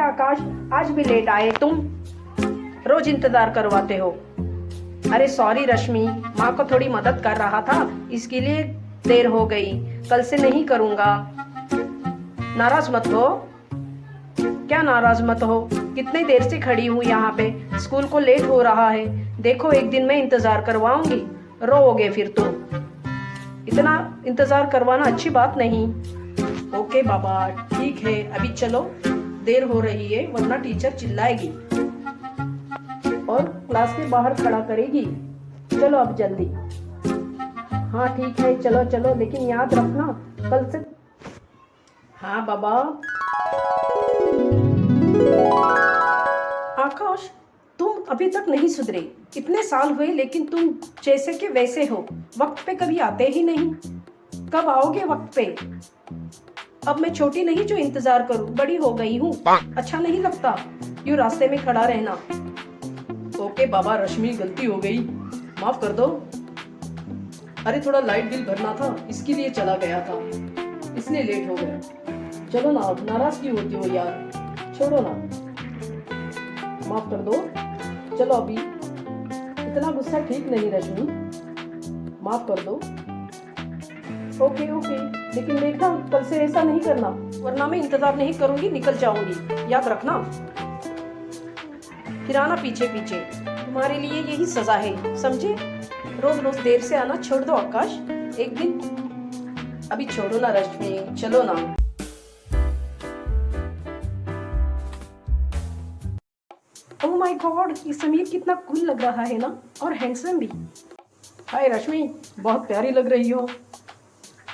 आकाश, आज भी लेट आए तुम। रोज इंतजार करवाते हो। अरे सॉरी रश्मि, माँ को थोड़ी मदद कर रहा था, इसके लिए देर हो गई। कल से नहीं करूँगा। नाराज मत हो। क्या नाराज मत हो? कितनी देर से खड़ी हूँ यहाँ पे, स्कूल को लेट हो रहा है। देखो एक दिन मैं इंतजार करवाऊंगी, रोओगे फिर तुम। इतना इंतजार करवाना अच्छी बात नहीं। ओके बाबा, ठीक है, अभी चलो, देर हो रही है वरना टीचर चिल्लाएगी और क्लास के बाहर खड़ा करेगी। चलो अब जल्दी। हाँ ठीक है, चलो चलो, लेकिन याद रखना कल से। हाँ बाबा। आकाश, तुम अभी तक नहीं सुधरे। इतने साल हुए लेकिन तुम जैसे के वैसे हो। वक्त पे कभी आते ही नहीं। कब आओगे वक्त पे? अब मैं छोटी नहीं जो इंतजार करूं, बड़ी हो गई हूँ। अच्छा नहीं लगता यूं रास्ते में खड़ा रहना। ओके बाबा, रश्मि गलती हो गई, माफ कर दो। अरे थोड़ा लाइट बिल भरना था, इसके लिए चला गया था, इसलिए लेट हो गया। चलो ना, अब नाराज क्यों होती हो यार, छोड़ो ना, माफ कर दो। चलो अभी, इतना गुस्सा ठीक नहीं रश्मि, माफ कर दो। ओके ओके, लेकिन देखना कल से ऐसा नहीं करना, वरना मैं इंतजार नहीं करूंगी, निकल जाऊंगी, याद रखना। फिर आना पीछे पीछे, तुम्हारे लिए यही सजा है, समझे? रोज रोज देर से आना छोड़ दो आकाश, एक दिन। अभी छोड़ो ना रश्मि, चलो ना। ओह माय गॉड, ये समीर कितना कूल लग रहा है ना, और हैंडसम भी। हाय रश्मि, बहुत प्यारी लग रही हो,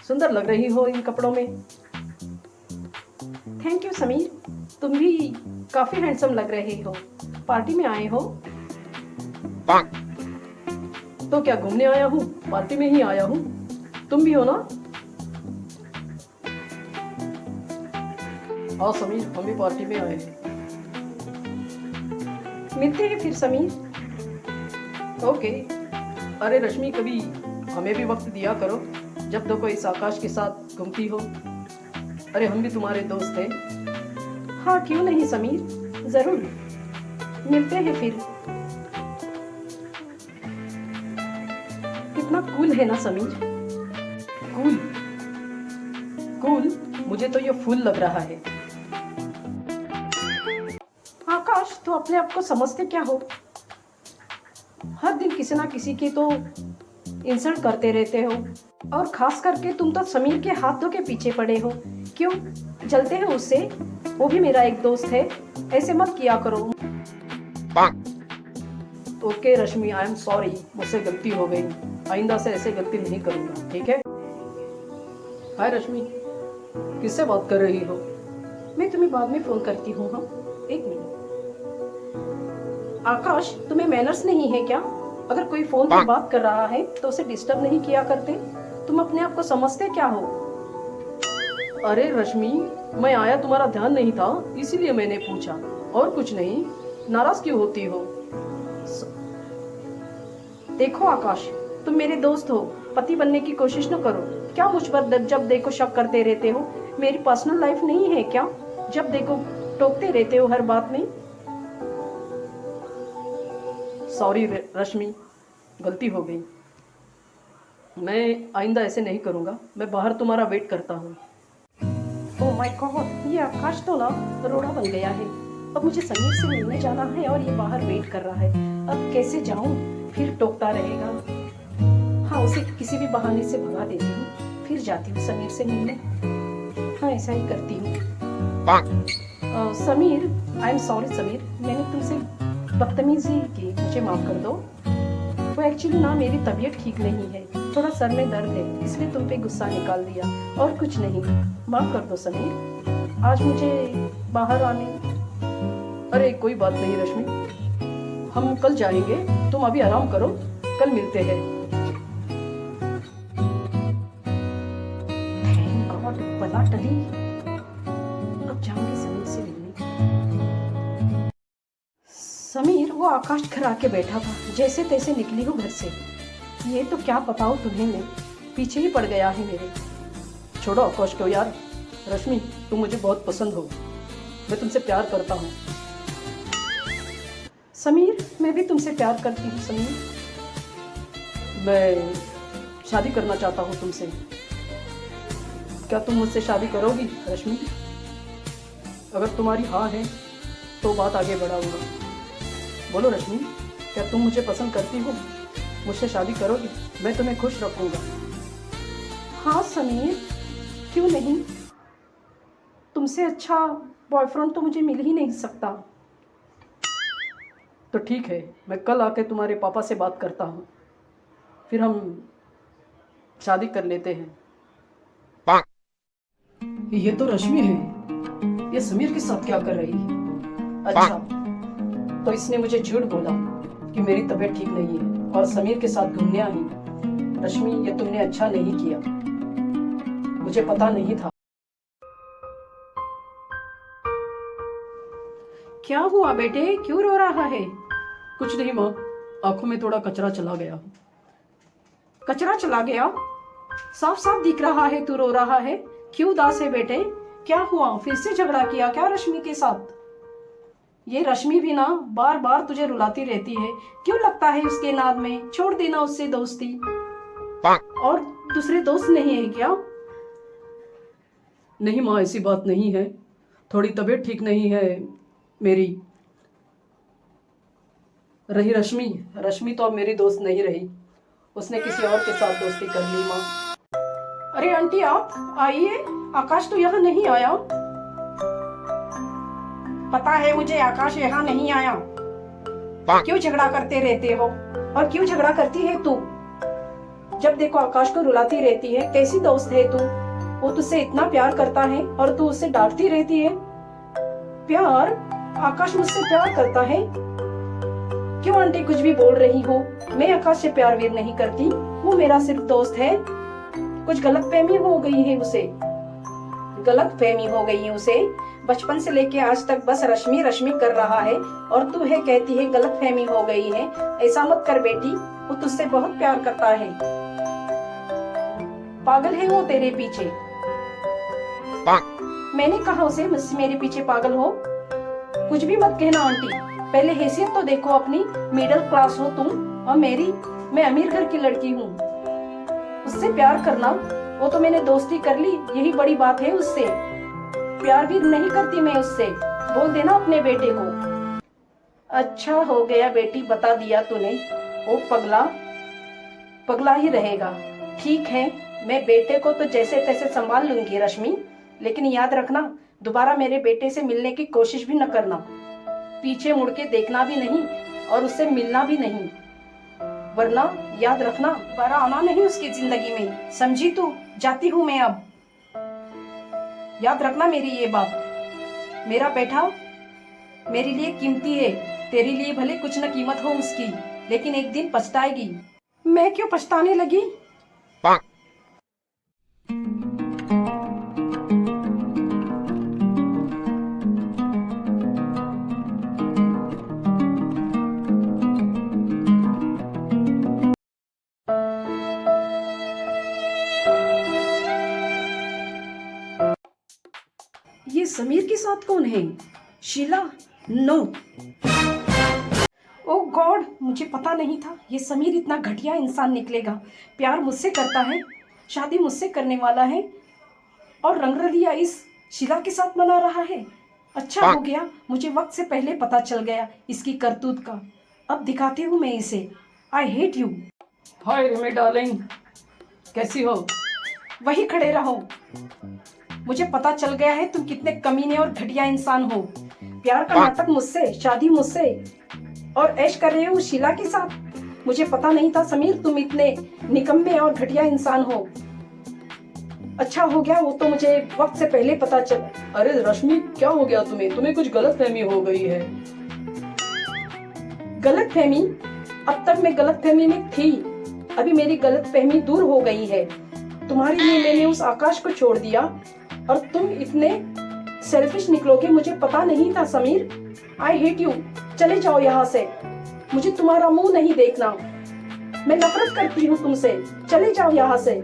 सुंदर लग रही हो इन कपड़ों में। थैंक यू समीर, तुम भी काफी हैंडसम लग रहे हो। पार्टी में आए हो? तो क्या घूमने आया हूँ, पार्टी में ही आया हूँ। तुम भी हो ना? हाँ समीर, हम भी पार्टी में आए हैं। मिलते हैं फिर समीर। ओके। अरे रश्मि, कभी हमें भी वक्त दिया करो, जब देखो इस आकाश के साथ घूमती हो। अरे हम भी तुम्हारे दोस्त हैं। हाँ क्यों नहीं समीर, जरूर मिलते हैं फिर। कितना कूल है ना समीर। कूल कूल, मुझे तो ये फूल लग रहा है। आकाश, तो अपने आप को समझते क्या हो? हर दिन किसी ना किसी की तो इंसल्ट करते रहते हो, और खास करके तुम तो समीर के हाथों के पीछे पड़े हो। क्यों जलते हो उससे? वो भी मेरा एक दोस्त है, ऐसे मत किया करो। Okay Rashmi, I am sorry, मुझसे गलती हो गई, आइंदा से ऐसे गलती नहीं करूंगा, ठीक है? हाय रश्मि, किससे बात कर रही हो? मैं तुम्हें बाद में फोन करती हूँ। हाँ एक मिनट। आकाश, तुम्हें मैनर्स नहीं है क्या? अगर कोई फोन पर बात कर रहा है तो उसे डिस्टर्ब नहीं किया करते। तुम अपने आप को समझते क्या हो? अरे रश्मि, मैं आया, तुम्हारा ध्यान नहीं था इसीलिए मैंने पूछा, और कुछ नहीं। नाराज क्यों होती हो? देखो आकाश, तुम मेरे दोस्त हो, पति बनने की कोशिश न करो। क्या मुझ पर जब देखो शक करते रहते हो? मेरी पर्सनल लाइफ नहीं है क्या? जब देखो टोकते रहते हो हर बात में। सॉरी रश्मि, गलती हो गई, मैं आइंदा ऐसे नहीं करूँगा। मैं बाहर तुम्हारा वेट करता हूँ। ओह माय गॉड, ये आकाश तो ना रोड़ा बन गया है। अब मुझे समीर से मिलने जाना है और ये बाहर वेट कर रहा है। अब कैसे जाऊँ? फिर टोकता रहेगा। हाँ, उसे किसी भी बहाने से भगा देती हूँ, फिर जाती हूँ समीर से मिलने। हाँ ऐसा ही करती हूँ। Sameer, I am sorry Sameer, मैंने तुमसे बदतमीजी की, मुझे माफ कर दो। वो एक्चुअली ना मेरी तबीयत ठीक नहीं है, थोड़ा सर में दर्द है, इसलिए तुम पे गुस्सा निकाल दिया, और कुछ नहीं। माफ कर दो समीर, आज मुझे बाहर आने। अरे कोई बात नहीं रश्मि, हम कल जाएंगे, तुम अभी आराम करो, कल मिलते हैं। थैंक गॉड, बला टली। अब जाऊंगी समीर से मिलने। समीर, वो आकाश घर आके बैठा था, जैसे तैसे निकली हूँ घर से। ये तो क्या बताऊँ तुम्हें, मैं पीछे ही पड़ गया है मेरे। छोड़ो आकाश को यार। रश्मि, तुम मुझे बहुत पसंद हो, मैं तुमसे प्यार करता हूँ। समीर, मैं भी तुमसे प्यार करती हूँ समीर। मैं शादी करना चाहता हूँ तुमसे। क्या तुम मुझसे शादी करोगी रश्मि? अगर तुम्हारी हाँ है तो बात आगे बढ़ाऊंगा। बोलो रश्मि, क्या तुम मुझे पसंद करती हो? मुझसे शादी करोगी? मैं तुम्हें खुश रखूंगा। हाँ समीर, क्यों नहीं। तुमसे अच्छा बॉयफ्रेंड तो मुझे मिल ही नहीं सकता। तो ठीक है, मैं कल आके तुम्हारे पापा से बात करता हूँ, फिर हम शादी कर लेते हैं। ये तो रश्मि है। ये समीर के साथ क्या कर रही है? अच्छा, तो इसने मुझे झूठ बोला कि मेरी तबीयत ठीक नहीं है और समीर के साथ घूमने आई। रश्मि, ये तुमने अच्छा नहीं किया, मुझे पता नहीं था। क्या हुआ बेटे, क्यों रो रहा है? कुछ नहीं माँ, आंखों में थोड़ा कचरा चला गया। कचरा चला गया? साफ साफ दिख रहा है तू रो रहा है। क्यों उदास है बेटे? क्या हुआ, फिर से झगड़ा किया क्या रश्मि के साथ? ये रश्मि भी ना बार बार तुझे रुलाती रहती है, क्यों लगता है उसके नाद में? छोड़ देना उससे दोस्ती। और दूसरे दोस्त नहीं है क्या? नहीं माँ, ऐसी बात नहीं है, थोड़ी तबीयत ठीक नहीं है मेरी। रही रश्मि, रश्मि तो अब मेरी दोस्त नहीं रही, उसने किसी और के साथ दोस्ती कर ली माँ। अरे आंटी आप आइए, आकाश तो यहाँ नहीं आया। पता है मुझे आकाश यहाँ नहीं आया। क्यों झगड़ा करते रहते हो? और क्यों झगड़ा करती है तू? जब देखो आकाश को रुलाती रहती है। कैसी दोस्त है तू? वो तुझसे इतना प्यार करता है और तू उसे डांटती रहती है। प्यार? आकाश मुझसे प्यार करता है? क्यों आंटी कुछ भी बोल रही हो? मैं आकाश से प्यार वीर नहीं करती, वो मेरा सिर्फ दोस्त है। कुछ गलतफहमी हो गई है उसे। गलतफहमी हो गई है उसे। बचपन से लेके आज तक बस रश्मि रश्मि कर रहा है और तू है कहती है गलतफहमी हो गई है। ऐसा मत कर बेटी, वो तुझसे बहुत प्यार करता है। पागल है वो तेरे पीछे। मैंने कहा उसे मुझसे मेरे पीछे पागल हो? कुछ भी मत कहना आंटी, पहले हैसियत तो देखो अपनी। मिडिल क्लास हो तुम और मैं अमीर घर की लड़की हूँ। उससे प्यार करना, वो तो मैंने दोस्ती कर ली, यही बड़ी बात है। उससे प्यार भी नहीं करती मैं उससे, बोल देना अपने बेटे को। अच्छा हो गया बेटी, बता दिया तूने। वो पगला पगला ही रहेगा। ठीक है, मैं बेटे को तो जैसे तैसे संभाल लूंगी रश्मि, लेकिन याद रखना दोबारा मेरे बेटे से मिलने की कोशिश भी न करना। पीछे मुड़ के देखना भी नहीं और उससे मिलना भी नहीं, वरना याद रखना दोबारा आना नहीं उसकी जिंदगी में। समझी तू? जाती हूँ मैं अब। याद रखना मेरी ये बात। मेरा बेटा मेरे लिए कीमती है, तेरे लिए भले कुछ न कीमत हो उसकी, लेकिन एक दिन पछताएगी। मैं क्यों पछताने लगी? ये समीर के साथ कौन है? शीला? नो। ओ गॉड, मुझे पता नहीं था ये समीर इतना घटिया इंसान निकलेगा। प्यार मुझसे करता है, शादी मुझसे करने वाला है और रंगरलिया इस शीला के साथ मना रहा है। अच्छा हो गया मुझे वक्त से पहले पता चल गया इसकी करतूत का। अब दिखाती हूँ मैं इसे। I hate you. Hi Rimi darling, कैसी हो? वही खड़े रहो, मुझे पता चल गया है तुम कितने कमीने और घटिया इंसान हो। प्यार का नाटक मुझसे, शादी मुझसे और ऐश कर रहे हो शीला के साथ। मुझे पता नहीं था समीर तुम इतने निकम्मे और घटिया इंसान हो। अच्छा हो गया वो तो मुझे वक्त से पहले पता चल। अरे रश्मि, क्या हो गया तुम्हें? तुम्हें कुछ गलतफहमी हो गई है। गलतफहमी? अब तक मैं गलतफहमी में थी, अभी मेरी गलतफहमी दूर हो गई है। तुम्हारे लिए मैंने उस आकाश को छोड़ दिया और तुम इतने सेल्फिश निकलोगे मुझे पता नहीं था समीर। I hate you. चले जाओ यहाँ से, मुझे तुम्हारा मुंह नहीं देखना। मैं नफरत करती हूँ तुमसे। चले जाओ यहाँ से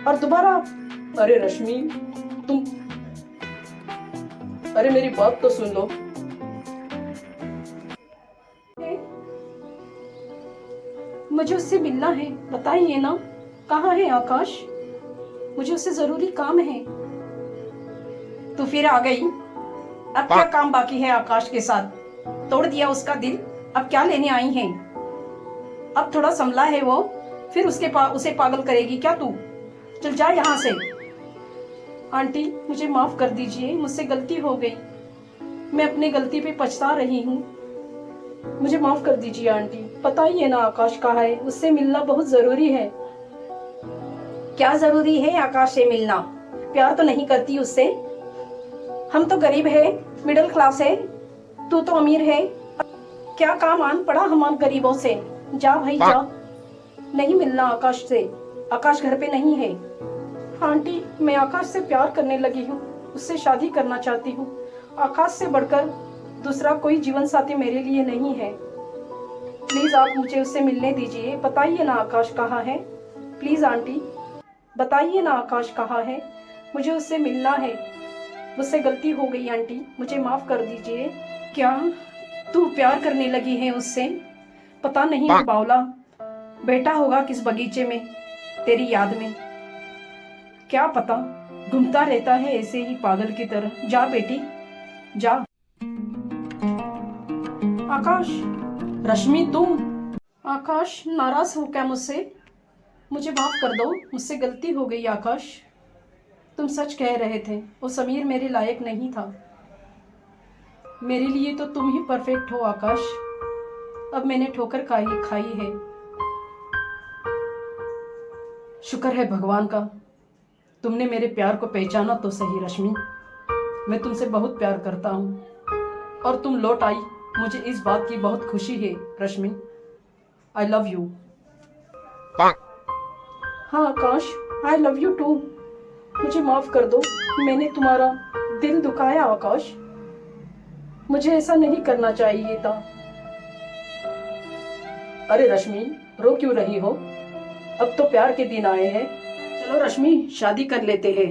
और दोबारा। अरे रश्मि, तुम अरे मेरी बात तो सुन लो। मुझे उससे मिलना है, बताइए ना कहाँ है आकाश? मुझे उससे जरूरी काम है। तो फिर आ गई? अब क्या काम बाकी है आकाश के साथ? तोड़ दिया उसका दिल, अब क्या लेने आई हैं? अब थोड़ा संभला है वो, फिर उसे पागल करेगी क्या तू? चल जा यहाँ से। आंटी मुझे माफ कर दीजिए, मुझसे गलती हो गई। मैं अपने गलती पे पछता रही हूँ। मुझे माफ कर दीजिए आंटी। बताइए ना आकाश कहाँ है? उससे मिलना बहुत जरूरी है। क्या जरूरी है आकाश से मिलना? प्यार तो नहीं करती उससे? हम तो गरीब है, मिडिल क्लास है, तू तो अमीर है। क्या काम आन पड़ा हमारे गरीबों से? जा भाई जा। नहीं मिलना आकाश से, आकाश घर पे नहीं है। आंटी मैं आकाश से प्यार करने लगी हूँ, उससे शादी करना चाहती हूँ। आकाश से बढ़कर दूसरा कोई जीवन साथी मेरे लिए नहीं है। प्लीज आप मुझे उससे मिलने दीजिए। बताइए ना आकाश कहाँ है? प्लीज आंटी बताइए ना आकाश कहाँ है? मुझे उससे मिलना है। मुझसे गलती हो गई आंटी, मुझे माफ कर दीजिए। क्या तू प्यार करने लगी है उससे? पता नहीं वो बावला बैठा होगा किस बगीचे में तेरी याद में, क्या पता घूमता रहता है ऐसे ही पागल की तरह। जा बेटी जा। आकाश, रश्मि तुम? आकाश नाराज हो क्या मुझसे? मुझे माफ कर दो, मुझसे गलती हो गई आकाश। तुम सच कह रहे थे, वो समीर मेरे लायक नहीं था। मेरे लिए तो तुम ही परफेक्ट हो आकाश। अब मैंने ठोकर खाई है। शुक्र है भगवान का, तुमने मेरे प्यार को पहचाना तो सही रश्मि। मैं तुमसे बहुत प्यार करता हूँ और तुम लौट आई, मुझे इस बात की बहुत खुशी है रश्मि। I love you. हाँ आकाश, आई लव यू टू। मुझे माफ कर दो, मैंने तुम्हारा दिल दुखाया आकाश। मुझे ऐसा नहीं करना चाहिए था। अरे रश्मि रो क्यों रही हो? अब तो प्यार के दिन आए हैं। चलो रश्मि शादी कर लेते हैं।